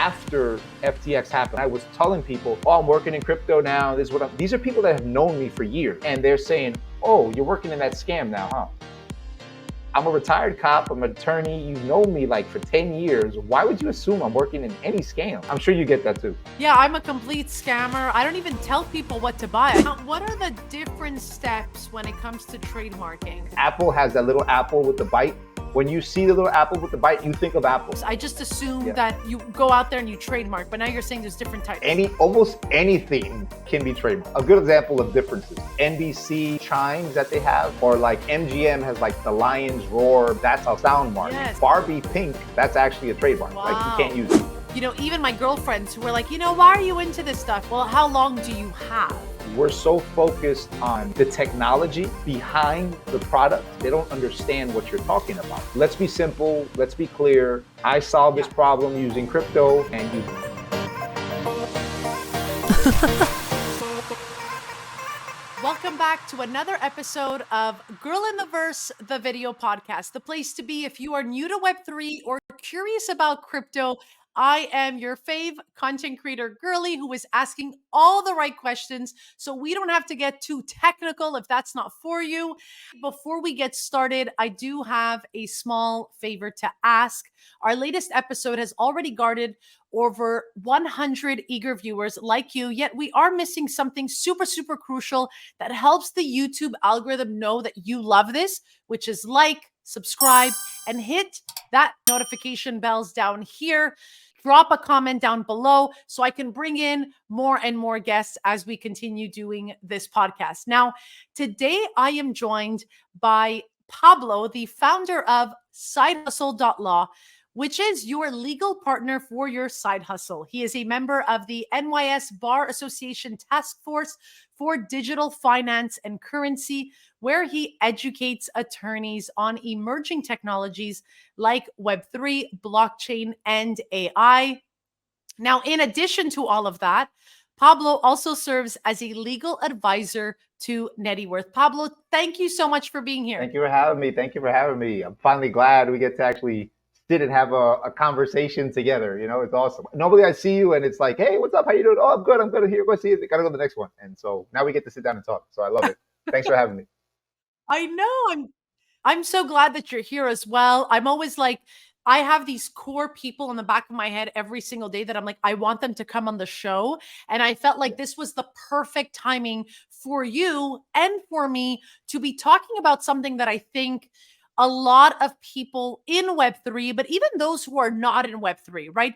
after FTX happened, I was telling people, oh, I'm working in crypto now. This is what these are people that have known me for years. And they're saying, oh, you're working in that scam now, huh? I'm a retired cop, I'm an attorney, you've known me like for 10 years. Why would you assume I'm working in any scam? I'm sure you get that too. Yeah, I'm a complete scammer. I don't even tell people what to buy. What are the different steps when it comes to trademarking? Apple has that little apple with the bite. When you see the little apple with the bite, you think of Apple. I just assume that you go out there and you trademark, but now you're saying there's different types. Almost anything can be trademarked. A good example of differences, NBC chimes that they have, or like MGM has like the lion's roar, that's a sound mark. Yes. Barbie pink, that's actually a trademark. Wow. Like you can't use it. You know, even my girlfriends who were like, why are you into this stuff? Well, how long do you have? We're so focused on the technology behind the product, they don't understand what you're talking about. Let's be simple, let's be clear. I solve this problem using crypto and you. Welcome back to another episode of Girl in the Verse, the video podcast, the place to be if you are new to Web3 or curious about crypto. I am your fave content creator girly who is asking all the right questions so we don't have to get too technical if that's not for you. Before we get started, I do have a small favor to ask. Our latest episode has already garnered over 100 eager viewers like you, yet we are missing something super, super crucial that helps the YouTube algorithm know that you love this, which is like, subscribe, and hit that notification bells down here. Drop a comment down below so I can bring in more and more guests as we continue doing this podcast. Now, today I am joined by Pablo, the founder of sidehustle.law, which is your legal partner for your side hustle. He is a member of the NYS Bar Association Task Force for Digital Finance and Currency, where he educates attorneys on emerging technologies like Web3, blockchain, and AI. Now, in addition to all of that, Pablo also serves as a legal advisor to Networth. Pablo, thank you so much for being here. Thank you for having me. Thank you for having me. I'm finally glad we get to actually sit and have a conversation together. You know, it's awesome. Normally I see you and it's like, hey, what's up? How you doing? Oh, I'm good. I'm good. Here, go see it. Gotta go to the next one. And so now we get to sit down and talk. So I love it. Thanks for having me. I know. I'm so glad that you're here as well. I'm always like, I have these core people in the back of my head every single day that I'm like, I want them to come on the show. And I felt like this was the perfect timing for you and for me to be talking about something that I think a lot of people in Web3, but even those who are not in Web3, right?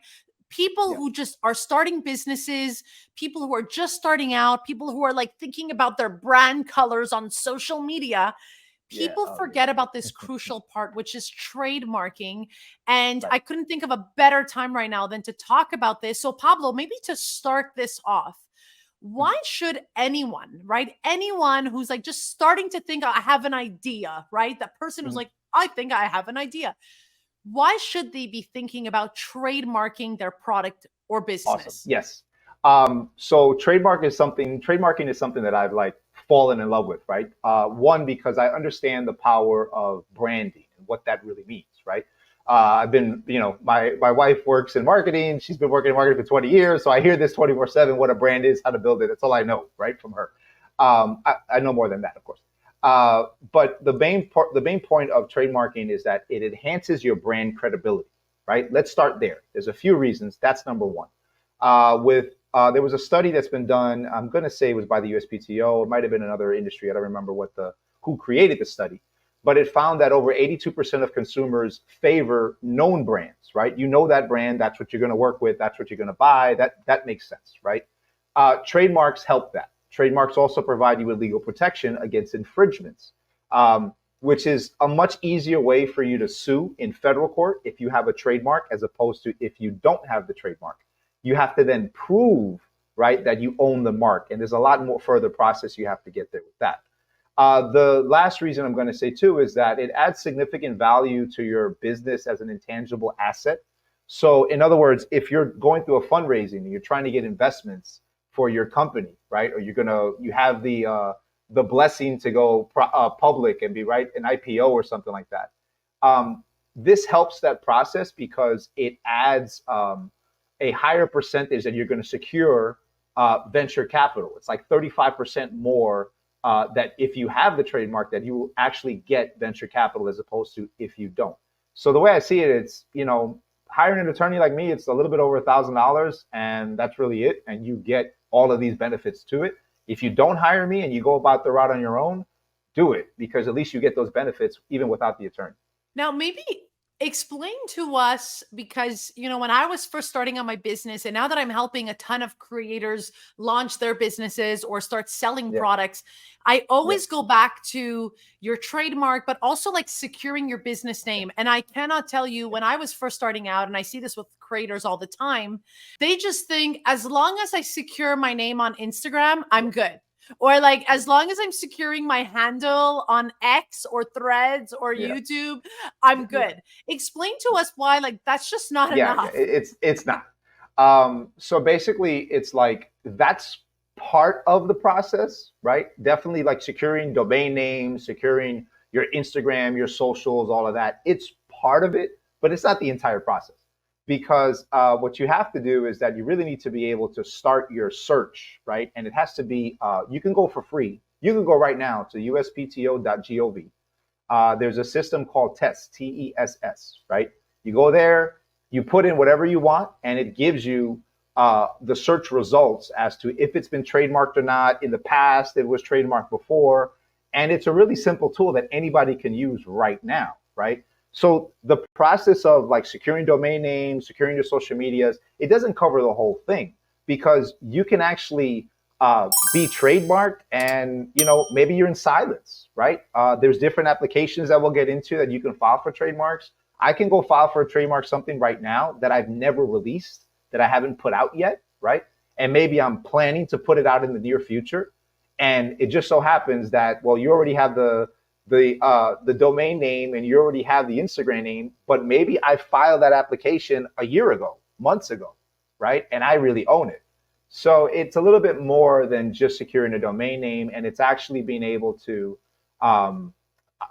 People who just are starting businesses, people who are just starting out, people who are like thinking about their brand colors on social media. People forget about this crucial part, which is trademarking. And I couldn't think of a better time right now than to talk about this. So Pablo, maybe to start this off, why should anyone, right? Anyone who's like just starting to think, I have an idea, right? That person who's like, I think I have an idea. Why should they be thinking about trademarking their product or business? Awesome. Yes. So trademarking is something that I've like fallen in love with, right? One, because I understand the power of branding and what that really means, right? I've been, my wife works in marketing. She's been working in marketing for 20 years. So I hear this 24/7, what a brand is, how to build it. That's all I know, right? From her. I know more than that, of course. But the main point of trademarking is that it enhances your brand credibility, right? Let's start there. There's a few reasons. That's number one. There was a study that's been done. I'm going to say it was by the USPTO. It might have been another industry. I don't remember who created the study. But it found that over 82% of consumers favor known brands, right? You know that brand, that's what you're going to work with, that's what you're going to buy. That makes sense, right? Trademarks help that. Trademarks also provide you with legal protection against infringements, which is a much easier way for you to sue in federal court if you have a trademark, as opposed to if you don't have the trademark. You have to then prove, right, that you own the mark. And there's a lot more further process you have to get there with that. The last reason I'm going to say too is that it adds significant value to your business as an intangible asset. So in other words, if you're going through a fundraising and you're trying to get investments for your company, right, or you have the blessing to go public and be an IPO or something like that. This helps that process because it adds a higher percentage that you're going to secure venture capital. It's like 35% more that if you have the trademark, that you will actually get venture capital as opposed to if you don't. So the way I see it, it's, hiring an attorney like me, it's a little bit over $1,000, and that's really it. And you get all of these benefits to it. If you don't hire me and you go about the route on your own, do it, because at least you get those benefits even without the attorney. Now, maybe explain to us, because, when I was first starting on my business, and now that I'm helping a ton of creators launch their businesses or start selling Yeah. products, I always Yeah. go back to your trademark, but also like securing your business name. And I cannot tell you, when I was first starting out, and I see this with creators all the time, they just think as long as I secure my name on Instagram, I'm good. Or like, as long as I'm securing my handle on X or Threads or Yeah. YouTube, I'm Yeah. good. Explain to us why, like, that's just not Yeah, enough. it's not. So basically, it's like that's part of the process, right? Definitely, like securing domain names, securing your Instagram, your socials, all of that. It's part of it, but it's not the entire process. Because what you have to do is that you really need to be able to start your search, right? And it has to be, you can go for free. You can go right now to uspto.gov. There's a system called TESS, TESS, right? You go there, you put in whatever you want, and it gives you the search results as to if it's been trademarked or not. In the past, it was trademarked before. And it's a really simple tool that anybody can use right now, right? So the process of like securing domain names, securing your social medias, it doesn't cover the whole thing, because you can actually be trademarked and, maybe you're in silence, right? There's different applications that we'll get into that you can file for trademarks. I can go file for a trademark something right now that I've never released, that I haven't put out yet, right? And maybe I'm planning to put it out in the near future. And it just so happens that, well, you already have the domain name and you already have the Instagram name, but maybe I filed that application a year ago, months ago, right? And I really own it. So it's a little bit more than just securing a domain name, and it's actually being able to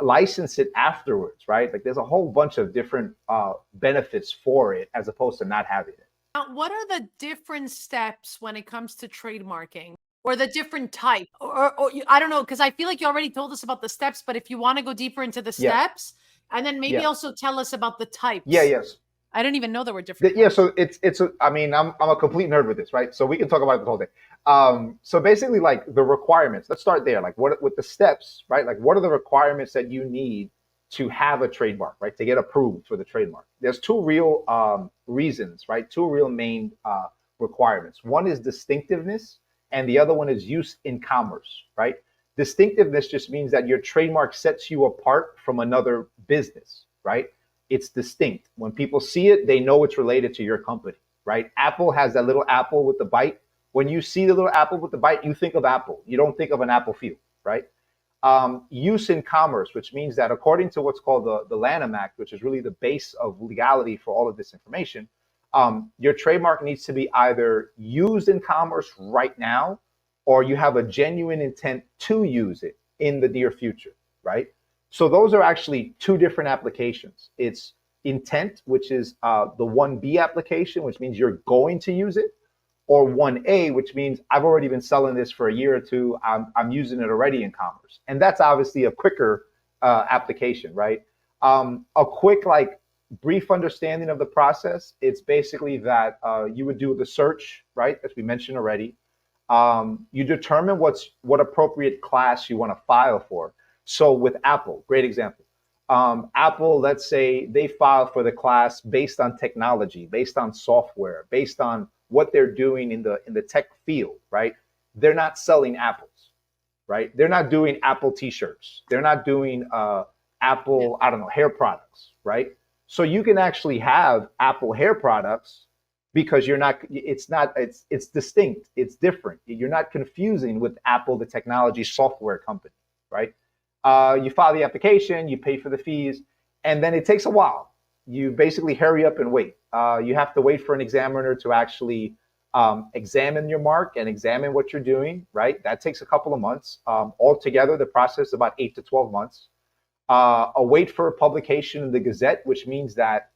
license it afterwards, right? Like there's a whole bunch of different benefits for it as opposed to not having it. Now, what are the different steps when it comes to trademarking, or the different type? Or I don't know, because I feel like you already told us about the steps, but if you want to go deeper into the Yeah, steps, and then maybe yeah, also tell us about the yeah, types. yes. I didn't even know there were different Yeah, ones. so I mean, I'm a complete nerd with this, right? So we can talk about it the whole day. So basically, like the requirements. Let's start there. Like, what with the steps, right? Like, what are the requirements that you need to have a trademark, right? To get approved for the trademark. There's two real reasons, right? Two real main requirements. One is distinctiveness, and the other one is use in commerce, right? Distinctiveness just means that your trademark sets you apart from another business, right? It's distinct. When people see it, they know it's related to your company, right? Apple has that little apple with the bite. When you see the little apple with the bite, you think of Apple. You don't think of an apple field, right? Use in commerce, which means that according to what's called the Lanham Act, which is really the base of legality for all of this information, your trademark needs to be either used in commerce right now, or you have a genuine intent to use it in the near future, right? So those are actually two different applications. It's intent, which is the 1B application, which means you're going to use it, or 1A, which means I've already been selling this for a year or two. I'm using it already in commerce. And that's obviously a quicker application, right? A quick, like, brief understanding of the process. It's basically that you would do the search, right, as we mentioned already. You determine what appropriate class you want to file for. So with Apple, great example. Apple, let's say they file for the class based on technology, based on software, based on what they're doing in the tech field, right? They're not selling apples, right? They're not doing Apple t-shirts. They're not doing Apple, I don't know, hair products, right? So you can actually have Apple hair products because it's distinct, it's different. You're not confusing with Apple, the technology software company, right? You file the application, you pay for the fees, and then it takes a while. You basically hurry up and wait. You have to wait for an examiner to actually examine your mark and examine what you're doing, right? That takes a couple of months. Altogether, the process is about 8 to 12 months. await for publication in the Gazette, which means that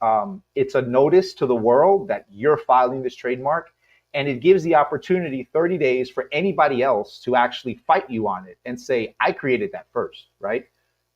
it's a notice to the world that you're filing this trademark, and it gives the opportunity 30 days for anybody else to actually fight you on it and say, I created that first, right?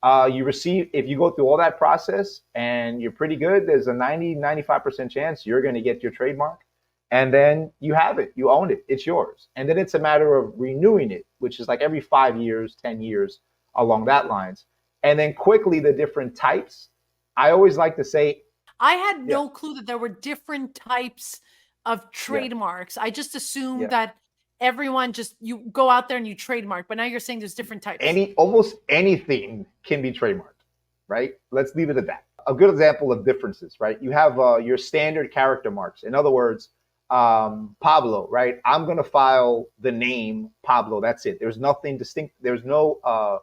You receive, if you go through all that process and you're pretty good, there's a 95% chance you're going to get your trademark. And then you have it, you own it, it's yours. And then it's a matter of renewing it, which is like every 5 years, 10 years, along that lines. And then quickly the different types. I always like to say, I had no clue that there were different types of trademarks. I just assumed that everyone you go out there and you trademark, but now you're saying there's different types. Almost anything can be trademarked, right? Let's leave it at that. A good example of differences, right? You have your standard character marks. In other words, Pablo, right? I'm going to file the name Pablo. That's it. There's nothing distinct. There's no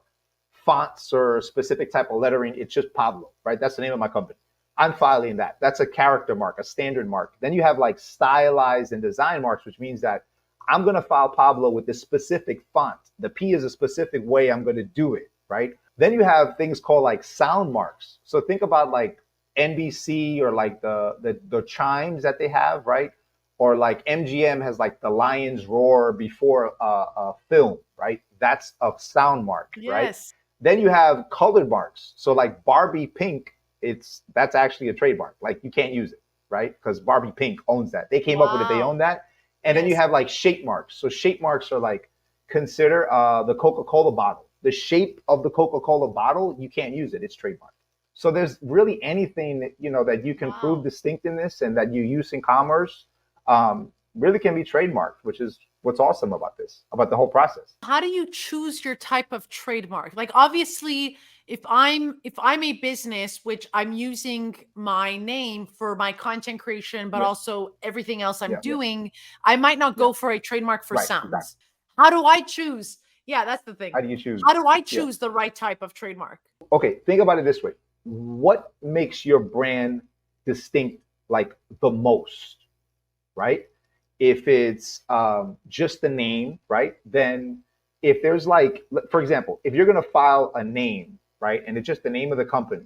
fonts or specific type of lettering. It's just Pablo, right? That's the name of my company. I'm filing that. That's a character mark, a standard mark. Then you have like stylized and design marks, which means that I'm going to file Pablo with this specific font. The P is a specific way I'm going to do it, right? Then you have things called like sound marks. So think about like NBC or like the chimes that they have, right? Or like MGM has like the lion's roar before a film, right? That's a sound mark, right? Then you have colored marks. So like Barbie pink, that's actually a trademark. Like you can't use it, right? Because Barbie pink owns that. They came up with it, they own that. And then you have like shape marks. So shape marks are like, consider the Coca-Cola bottle. The shape of the Coca-Cola bottle, you can't use it. It's trademarked. So there's really anything that, that you can prove distinctiveness and that you use in commerce really can be trademarked, which is what's awesome about this, about the whole process. How do you choose your type of trademark? Like obviously, if I'm a business, which I'm using my name for my content creation, but also everything else I'm doing, I might not go for a trademark for sounds. Exactly. How do I choose? Yeah, that's the thing. How do you choose? How do I choose the right type of trademark? Okay, think about it this way. What makes your brand distinct like the most, right? If it's just the name, right? Then if there's like, for example, if you're going to file a name, right? And it's just the name of the company,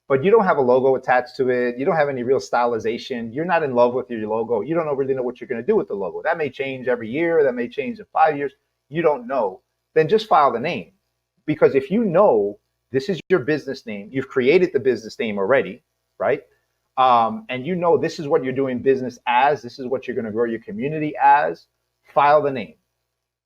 but you don't have a logo attached to it. You don't have any real stylization. You're not in love with your logo. You don't really know what you're going to do with the logo. That may change every year. That may change in 5 years. You don't know. Then just file the name. Because if you know this is your business name, you've created the business name already, right? And you know this is what you're doing business as, this is what you're going to grow your community as, file the name.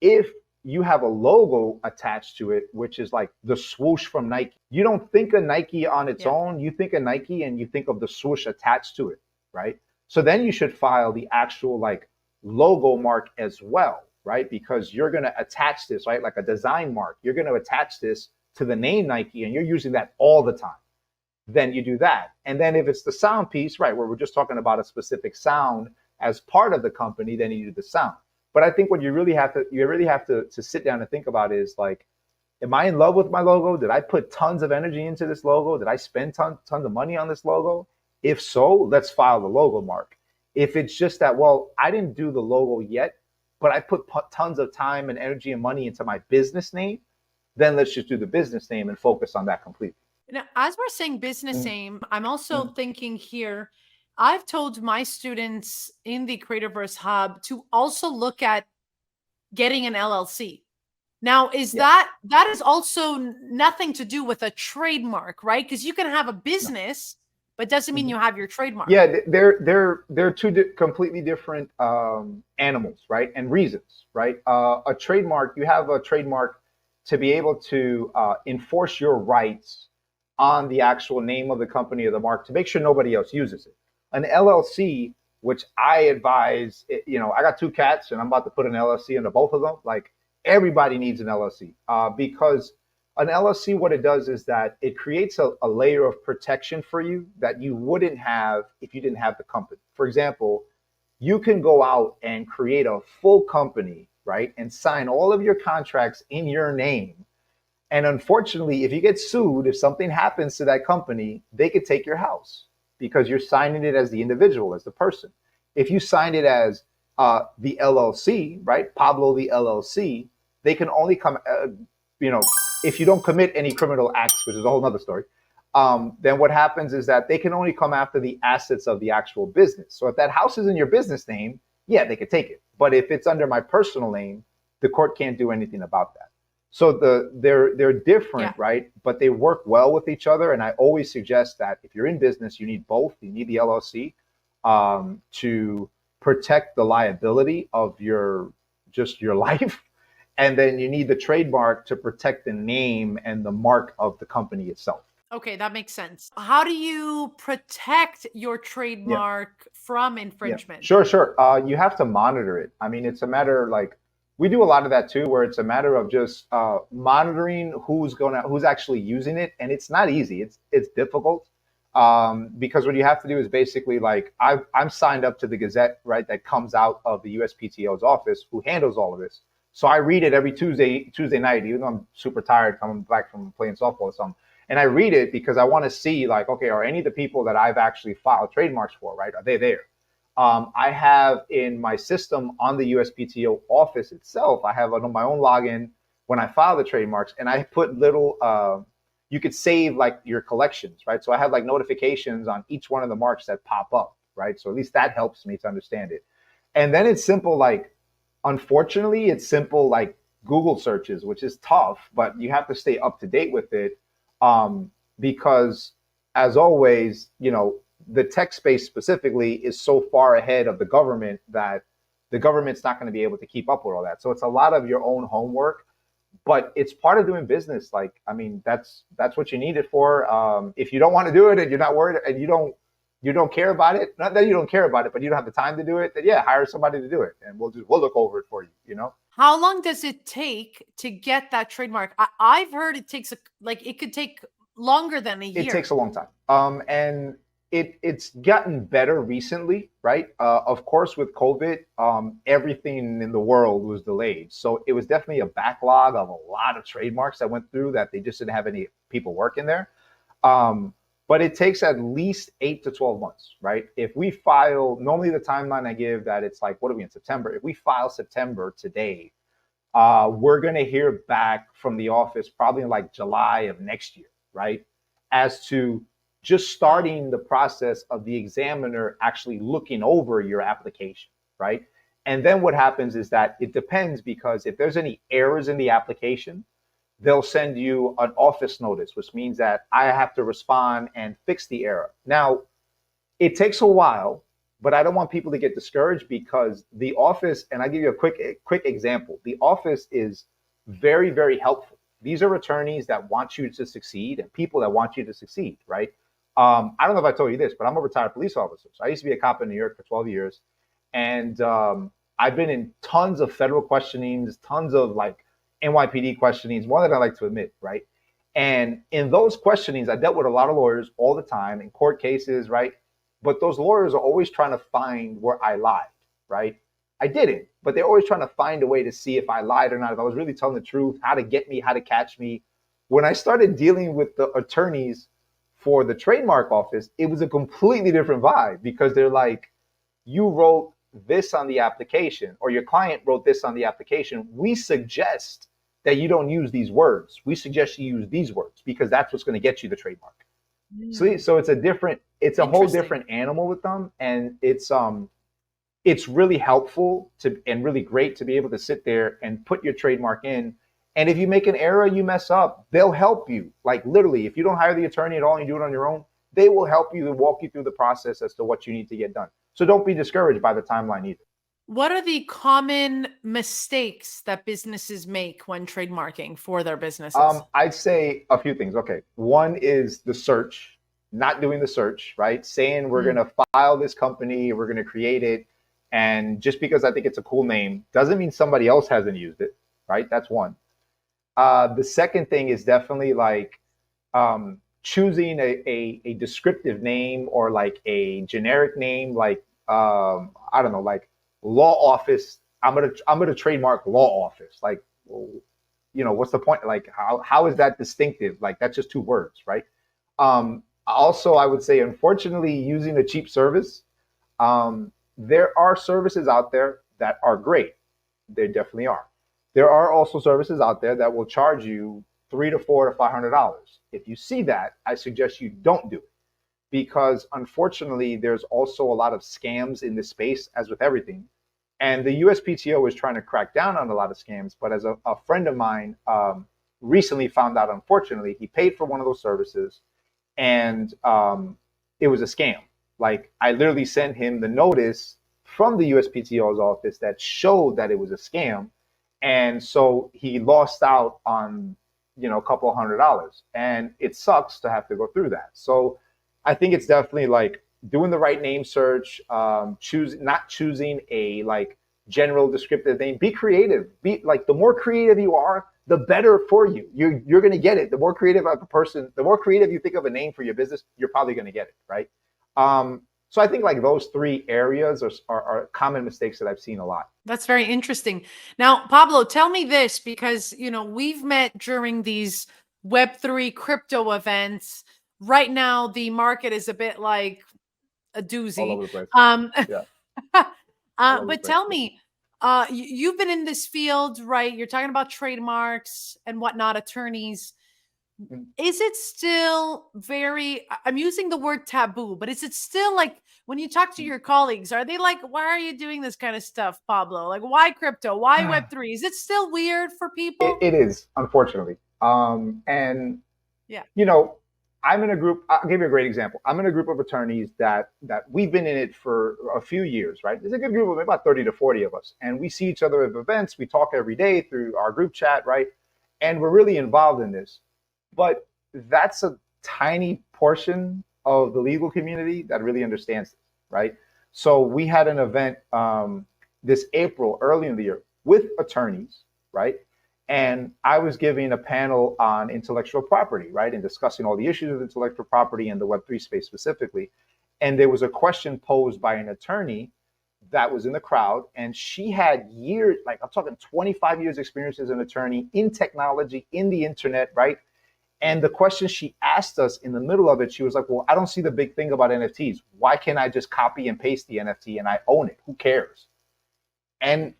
If you have a logo attached to it, which is like the swoosh from Nike, you don't think of Nike on its own, you think of Nike and you think of the swoosh attached to it, right? So then you should file the actual like logo mark as well, right? Because you're going to attach this, right? Like a design mark, you're going to attach this to the name Nike and you're using that all the time. Then you do that. And then if it's the sound piece, right, where we're just talking about a specific sound as part of the company, then you do the sound. But I think what you really have to sit down and think about is like, am I in love with my logo? Did I put tons of energy into this logo? Did I spend tons of money on this logo? If so, let's file the logo mark. If it's just that, well, I didn't do the logo yet, but I put tons of time and energy and money into my business name, then let's just do the business name and focus on that completely. Now, as we're saying business name, I'm also thinking here, I've told my students in the Creativerse Hub to also look at getting an LLC. Now, is that is also nothing to do with a trademark, right? Because you can have a business, but doesn't mean you have your trademark. Yeah, they're two completely different animals, right? And reasons, right? A trademark, you have a trademark to be able to enforce your rights on the actual name of the company or the mark to make sure nobody else uses it. An LLC, which I advise, I got 2 cats and I'm about to put an LLC into both of them. Like everybody needs an LLC because an LLC, what it does is that it creates a layer of protection for you that you wouldn't have if you didn't have the company. For example, you can go out and create a full company, right? And sign all of your contracts in your name. And unfortunately, if you get sued, if something happens to that company, they could take your house because you're signing it as the individual, as the person. If you signed it as the LLC, right? Pablo the LLC, they can only come, if you don't commit any criminal acts, which is a whole other story, then what happens is that they can only come after the assets of the actual business. So if that house is in your business name, yeah, they could take it. But if it's under my personal name, the court can't do anything about that. So they're different, right? But they work well with each other. And I always suggest that if you're in business, you need both. You need the LLC to protect the liability of your life, and then you need the trademark to protect the name and the mark of the company itself. Okay, that makes sense. How do you protect your trademark from infringement? Sure. You have to monitor it. I mean, it's a matter like we do a lot of that too, where it's a matter of just monitoring who's actually using it, and it's not easy. It's difficult because what you have to do is basically like I'm signed up to the Gazette, right? That comes out of the USPTO's office, who handles all of this. So I read it every Tuesday night, even though I'm super tired coming back from playing softball or something. And I read it because I want to see like, okay, are any of the people that I've actually filed trademarks for, right? Are they there? I have in my system on the USPTO office itself, I have my own login when I file the trademarks, and I put little, you could save like your collections, right? So I have like notifications on each one of the marks that pop up, right? So at least that helps me to understand it. And then it's simple, like, unfortunately, it's simple like Google searches, which is tough, but you have to stay up to date with it. Because as always, the tech space specifically is so far ahead of the government that the government's not going to be able to keep up with all that. So it's a lot of your own homework, but it's part of doing business. Like, I mean, that's what you need it for. If you don't want to do it and you're not worried and you don't care about it, not that you don't care about it, but you don't have the time to do it, then yeah, hire somebody to do it, and we'll look over it for you. How long does it take to get that trademark? I've heard it takes it could take longer than a year. It takes a long time. And it's gotten better recently, right? Of course, with COVID, everything in the world was delayed. So it was definitely a backlog of a lot of trademarks that went through that they just didn't have any people working there. But it takes at least 8 to 12 months, right? If we file, normally the timeline I give that it's like, what are we in September? If we file September today, we're going to hear back from the office probably in like July of next year, right? As to just starting the process of the examiner actually looking over your application, right? And then what happens is that it depends, because if there's any errors in the application, they'll send you an office notice, which means that I have to respond and fix the error. Now, it takes a while, but I don't want people to get discouraged, because the office, and I'll give you a quick example. The office is very, very helpful. These are attorneys that want you to succeed and people that want you to succeed, right? I don't know if I told you this, but I'm a retired police officer. So I used to be a cop in New York for 12 years. And I've been in tons of federal questionings, tons of like NYPD questionings, more than I like to admit, right? And in those questionings, I dealt with a lot of lawyers all the time in court cases, right? But those lawyers are always trying to find where I lied, right? I didn't, but they're always trying to find a way to see if I lied or not, if I was really telling the truth, how to get me, how to catch me. When I started dealing with the attorneys for the trademark office, it was a completely different vibe, because they're like, you wrote this on the application, or your client wrote this on the application. We suggest that you don't use these words. We suggest you use these words, because that's what's going to get you the trademark. So it's a whole different animal with them. And it's really helpful and really great to be able to sit there and put your trademark in. And if you make an error, you mess up, they'll help you. Like literally, if you don't hire the attorney at all and you do it on your own, they will help you and walk you through the process as to what you need to get done. So don't be discouraged by the timeline either. What are the common mistakes that businesses make when trademarking for their businesses? I'd say a few things. Okay. One is the search, not doing the search, right? Saying we're going to file this company, we're going to create it. And just because I think it's a cool name doesn't mean somebody else hasn't used it, right? That's one. The second thing is definitely like choosing a descriptive name, or like a generic name, like I don't know, like law office. I'm gonna trademark law office. Like, what's the point? Like, how is that distinctive? Like, that's just two words, right? Also, I would say, unfortunately, using a cheap service. There are services out there that are great. They definitely are. There are also services out there that will charge you $300 to $500. If you see that, I suggest you don't do it, because unfortunately, there's also a lot of scams in this space, as with everything. And the USPTO is trying to crack down on a lot of scams. But as a friend of mine recently found out, unfortunately, he paid for one of those services, and it was a scam. Like, I literally sent him the notice from the USPTO's office that showed that it was a scam. And so he lost out on, a couple $100. And it sucks to have to go through that. So I think it's definitely like doing the right name search, not choosing a like general descriptive name. Be creative. Be like, the more creative you are, the better for you. You're going to get it. The more creative of a person, the more creative you think of a name for your business, you're probably going to get it, right? So I think like those three areas are common mistakes that I've seen a lot. That's very interesting. Now, Pablo, tell me this, because, we've met during these Web3 crypto events. Right now, the market is a bit like a doozy. All over the place. Yeah. But tell me, you've been in this field, right? You're talking about trademarks and whatnot, attorneys. Is it still I'm using the word taboo, but is it still like, when you talk to your colleagues, are they like, why are you doing this kind of stuff, Pablo? Like, why crypto? Why Web3? Is it still weird for people? It is, unfortunately. And yeah, I'm in a group. I'll give you a great example. I'm in a group of attorneys that we've been in it for a few years, right? There's a good group of about 30 to 40 of us. And we see each other at events. We talk every day through our group chat, right? And we're really involved in this. But that's a tiny portion of the legal community that really understands this, right? So we had an event this April, early in the year, with attorneys, right? And I was giving a panel on intellectual property, right? And discussing all the issues of intellectual property and the Web3 space specifically. And there was a question posed by an attorney that was in the crowd. And she had years, like I'm talking 25 years experience as an attorney in technology, in the internet, right? And the question she asked us in the middle of it, she was like, well, I don't see the big thing about NFTs. Why can't I just copy and paste the NFT and I own it? Who cares? And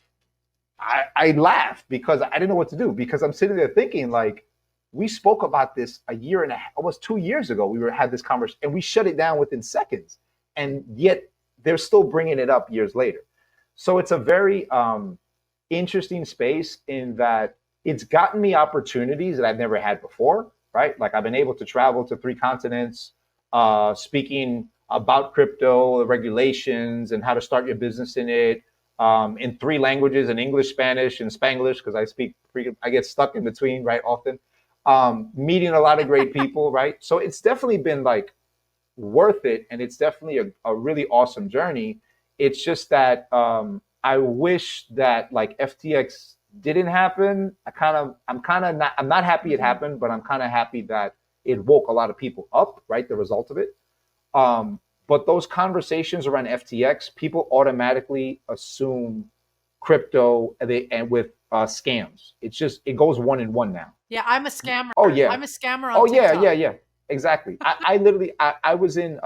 I laughed because I didn't know what to do, because I'm sitting there thinking, like, we spoke about this a year and a half, almost 2 years ago. We had this conversation and we shut it down within seconds. And yet they're still bringing it up years later. So it's a very interesting space in that it's gotten me opportunities that I've never had before, right? Like, I've been able to travel to 3 continents, speaking about crypto, the regulations, and how to start your business in it, in 3 languages, in English, Spanish, and Spanglish, because I get stuck in between, right, often. Meeting a lot of great people, right? So it's definitely been like worth it, and it's definitely a really awesome journey. It's just that I wish that like FTX didn't happen. I'm not happy it happened, but I'm kind of happy that it woke a lot of people up, right? The result of it. But those conversations around FTX, people automatically assume crypto and with scams. It goes one in one now. Yeah, I'm a scammer. Oh yeah, I'm a scammer on TikTok. yeah, exactly. I literally I was in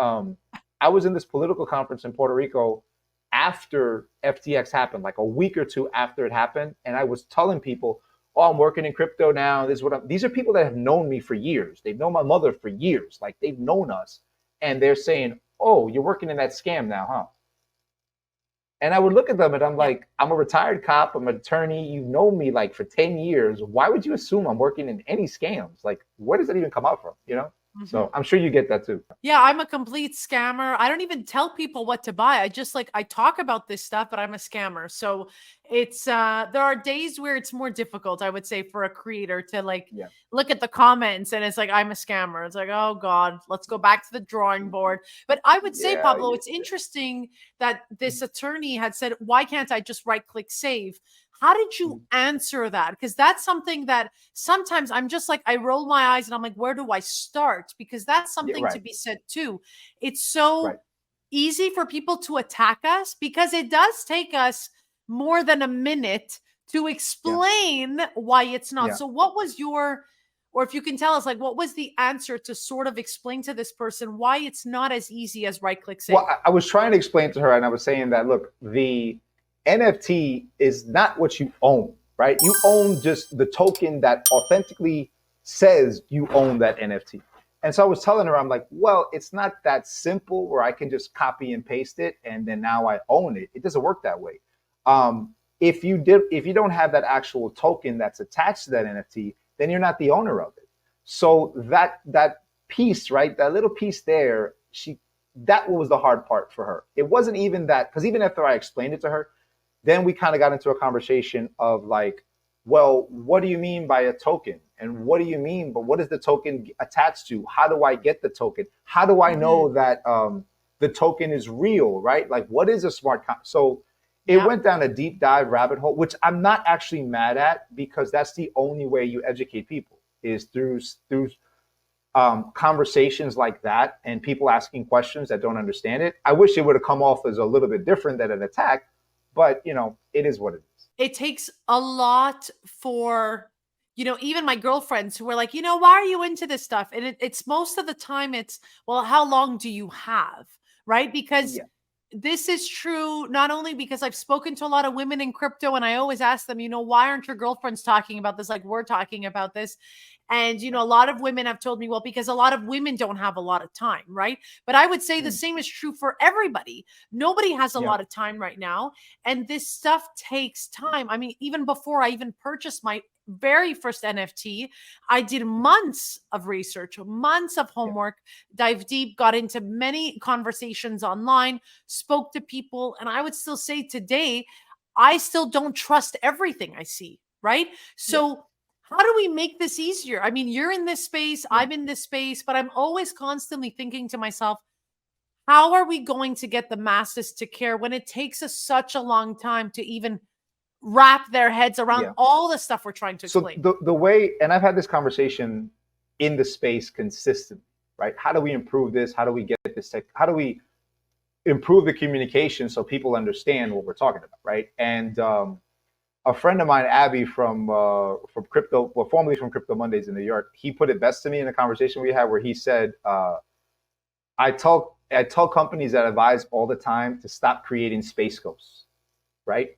this political conference in Puerto Rico after FTX happened, like a week or two after it happened, and I was telling people, "Oh, I'm working in crypto now. These are people that have known me for years. They've known my mother for years. Like, they've known us, and they're saying, "Oh, you're working in that scam now, huh?" And I would look at them and I'm like, I'm a retired cop. I'm an attorney. You've known me like for 10 years. Why would you assume I'm working in any scams? Like, where does that even come out from? So I'm sure you get that too. Yeah, I'm a complete scammer. I don't even tell people what to buy. I talk about this stuff, but I'm a scammer. So it's there are days where it's more difficult, I would say, for a creator to look at the comments and it's like, I'm a scammer. It's like, oh God, let's go back to the drawing board. But I would say, Pablo, it's interesting that this attorney had said, why can't I just right click save? How did you answer that? Because that's something that sometimes I'm just like, I roll my eyes and I'm like, where do I start? Because that's something to be said too. It's so easy for people to attack us because it does take us more than a minute to explain why it's not. So what was or if you can tell us, like, what was the answer to sort of explain to this person why it's not as easy as right click save? Well, I was trying to explain to her, and I was saying that, look, the NFT is not what you own, right? You own just the token that authentically says you own that NFT. And so I was telling her, I'm like, well, it's not that simple where I can just copy and paste it and then now I own it. It doesn't work that way. If you don't have that actual token that's attached to that NFT, then you're not the owner of it. So that piece, right, that little piece there, that was the hard part for her. It wasn't even that, because even after I explained it to her, then we kind of got into a conversation of like, well, what do you mean by a token? And what do you mean, but what is the token attached to? How do I get the token? How do I know that the token is real, right? Like, what is a smart contract? So it went down a deep dive rabbit hole, which I'm not actually mad at, because that's the only way you educate people, is through conversations like that and people asking questions that don't understand it. I wish it would have come off as a little bit different than an attack, but it is what it is. It takes a lot for, even my girlfriends who are like, why are you into this stuff? And it's most of the time it's, well, how long do you have? Right? Because this is true, not only because I've spoken to a lot of women in crypto and I always ask them, why aren't your girlfriends talking about this? Like we're talking about this. And, a lot of women have told me, well, because a lot of women don't have a lot of time, right? But I would say the same is true for everybody. Nobody has a lot of time right now. And this stuff takes time. I mean, even before I even purchased my very first NFT, I did months of research, months of homework, dive deep, got into many conversations online, spoke to people. And I would still say today, I still don't trust everything I see, right? So how do we make this easier? I mean, you're in this space, I'm in this space, but I'm always constantly thinking to myself, how are we going to get the masses to care when it takes us such a long time to even wrap their heads around all the stuff we're trying to explain? So the way, and I've had this conversation in the space consistently, right? How do we improve this? How do we get this tech? How do we improve the communication so people understand what we're talking about, right? And a friend of mine, Abby, from crypto, well, formerly from Crypto Mondays in New York, he put it best to me in a conversation we had where he said, I tell companies that advise all the time to stop creating space ghosts, right?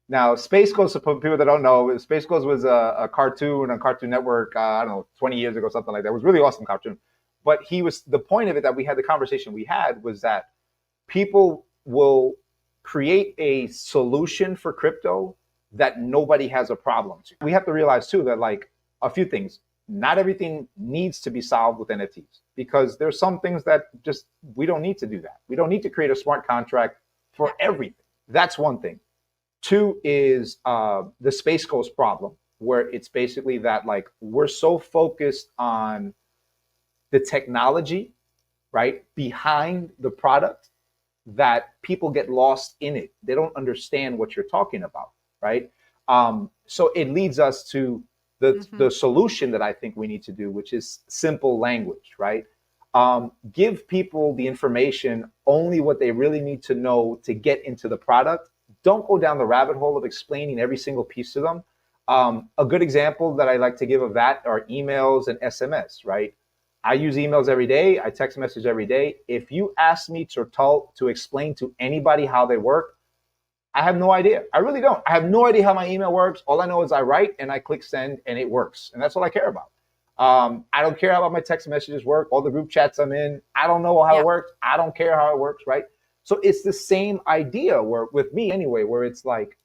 Now, Space Ghost, for people that don't know, Space Ghost was a cartoon on Cartoon Network, I don't know, 20 years ago, something like that. It was a really awesome cartoon. But the point of it that we had, the conversation we had, was that people will create a solution for crypto that nobody has a problem to. We have to realize too that, like, a few things, not everything needs to be solved with NFTs, because there's some things that just, we don't need to do that. We don't need to create a smart contract for everything. That's one thing. Two is the Space Ghost problem, where it's basically that, like, we're so focused on the technology, right, behind the product, that people get lost in it. They don't understand what you're talking about, right? So it leads us to the solution that I think we need to do, which is simple language, right? Give people the information, only what they really need to know to get into the product. Don't go down the rabbit hole of explaining every single piece to them. A good example that I like to give of that are emails and SMS, right? I use emails every day. I text message every day. If you ask me to explain to anybody how they work, I have no idea. I really don't. I have no idea how my email works. All I know is I write and I click send and it works. And that's all I care about. I don't care how my text messages work, all the group chats I'm in. I don't know how it works. I don't care how it works, right? So it's the same idea, where, with me anyway, where it's like,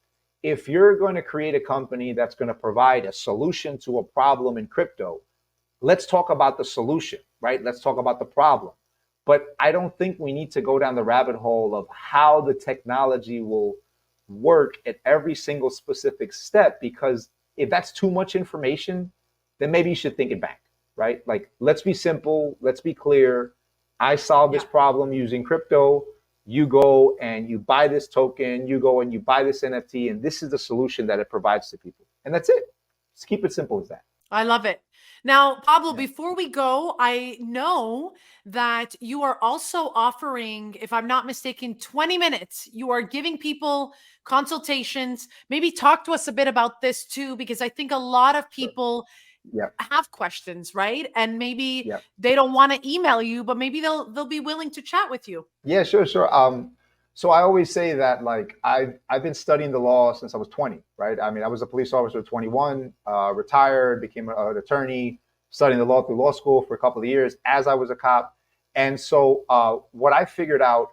if you're going to create a company that's going to provide a solution to a problem in crypto, let's talk about the solution, right? Let's talk about the problem. But I don't think we need to go down the rabbit hole of how the technology will work at every single specific step, because if that's too much information, then maybe you should think it back, right? Like, let's be simple, let's be clear. I solve this problem using crypto. You go and you buy this token, you go and you buy this NFT, and this is the solution that it provides to people. And that's it. Just keep it simple as that. I love it. Now, Pablo, before we go, I know that you are also offering, if I'm not mistaken, 20 minutes. You are giving people consultations. Maybe talk to us a bit about this too, because I think a lot of people have questions, right? And maybe they don't want to email you, but maybe they'll be willing to chat with you. Yeah, sure. So I always say that, like, I've been studying the law since I was 20, right? I mean, I was a police officer at 21, retired, became an attorney, studying the law through law school for a couple of years as I was a cop. And so what I figured out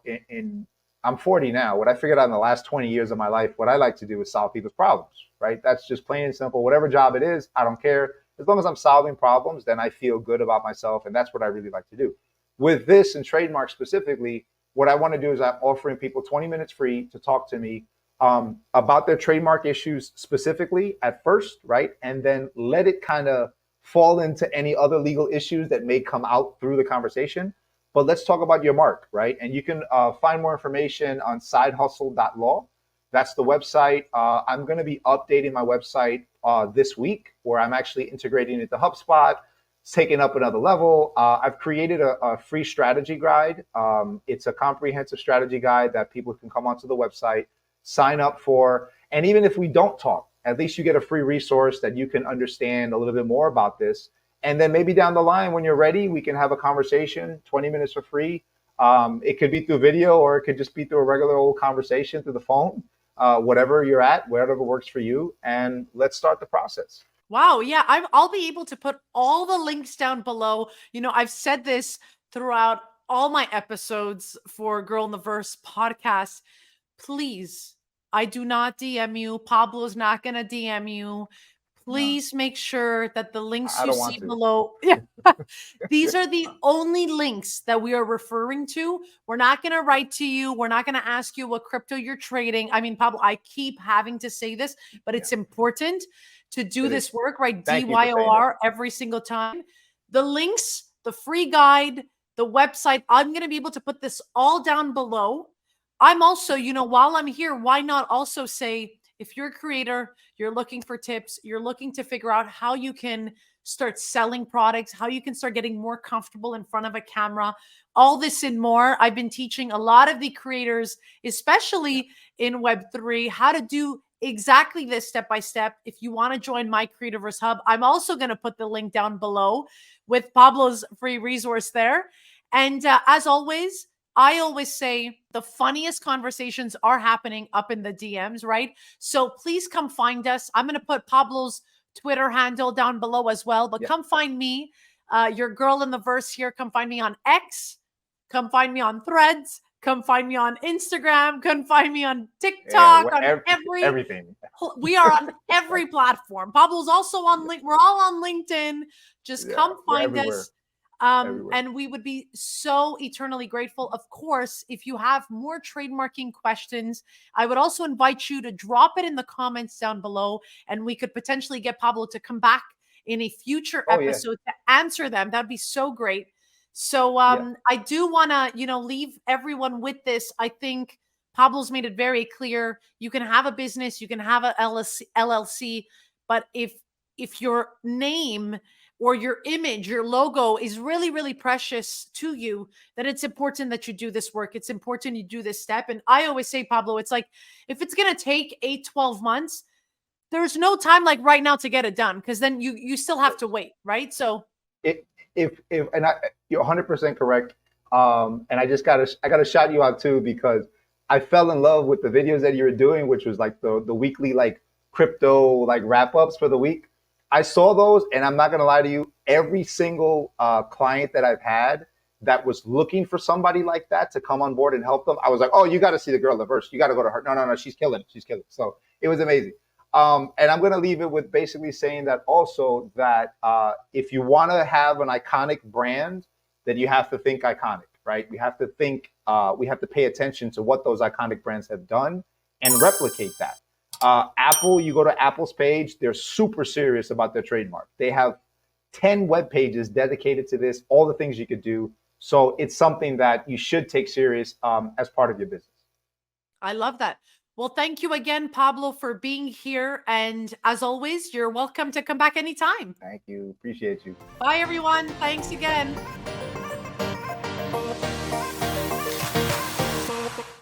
I'm 40 now. What I figured out in the last 20 years of my life, what I like to do is solve people's problems, right? That's just plain and simple. Whatever job it is, I don't care. As long as I'm solving problems, then I feel good about myself. And that's what I really like to do. With this and trademark specifically, what I want to do is I'm offering people 20 minutes free to talk to me about their trademark issues specifically at first, right? And then let it kind of fall into any other legal issues that may come out through the conversation. But let's talk about your mark, right? And you can find more information on sidehustle.law. That's the website. I'm going to be updating my website this week, where I'm actually integrating it to HubSpot. It's taking up another level. I've created a free strategy guide. It's a comprehensive strategy guide that people can come onto the website, sign up for. And even if we don't talk, at least you get a free resource that you can understand a little bit more about this. And then maybe down the line, when you're ready, we can have a conversation, 20 minutes for free. It could be through video, or it could just be through a regular old conversation through the phone, whatever you're at, whatever works for you. And let's start the process. Wow. Yeah. I'll be able to put all the links down below. You know, I've said this throughout all my episodes for Girl in the Verse podcast. Please, I do not DM you. Pablo's not going to DM you. Please make sure that the links you see below, these are the only links that we are referring to. We're not going to write to you. We're not going to ask you what crypto you're trading. I mean, Pablo, I keep having to say this, but it's important to do this work, right? DYOR every single time. The links, the free guide, the website, I'm going to be able to put this all down below. I'm also, you know, while I'm here, why not also say, if you're a creator, you're looking for tips, you're looking to figure out how you can start selling products, how you can start getting more comfortable in front of a camera, all this and more. I've been teaching a lot of the creators, especially in Web3, how to do exactly this step by step. If you want to join my Creativerse Hub, I'm also going to put the link down below with Pablo's free resource there. And as always, I always say the funniest conversations are happening up in the DMs, right? So please come find us. I'm going to put Pablo's Twitter handle down below as well, but come find me, your Girl in the Verse here. Come find me on X. Come find me on Threads. Come find me on Instagram. Come find me on TikTok. On everything. We are on every platform. Pablo's also on LinkedIn. We're all on LinkedIn. Just come find us. And we would be so eternally grateful. Of course, if you have more trademarking questions, I would also invite you to drop it in the comments down below, and we could potentially get Pablo to come back in a future episode to answer them. That'd be so great. So I do want to, you know, leave everyone with this. I think Pablo's made it very clear. You can have a business, you can have a LLC, but if your name or your image, your logo is really, really precious to you, then it's important that you do this work. It's important you do this step. And I always say, Pablo, it's like, if it's going to take 8-12 months, there's no time like right now to get it done, because then you still have to wait, right? So you're 100% correct. And I got to shout you out too, because I fell in love with the videos that you were doing, which was like the weekly, like crypto, like wrap ups for the week. I saw those, and I'm not going to lie to you, every single client that I've had that was looking for somebody like that to come on board and help them, I was like, oh, you got to see the Girl in the Verse. You got to go to her. No, she's killing it. She's killing it. So it was amazing. And I'm going to leave it with basically saying that also that if you want to have an iconic brand, then you have to think iconic, right? We have to think, we have to pay attention to what those iconic brands have done and replicate that. Apple, you go to Apple's page, they're super serious about their trademark. They have 10 web pages dedicated to this, all the things you could do. So it's something that you should take serious as part of your business. I love that. Well, thank you again, Pablo, for being here. And as always, you're welcome to come back anytime. Thank you. Appreciate you. Bye, everyone. Thanks again.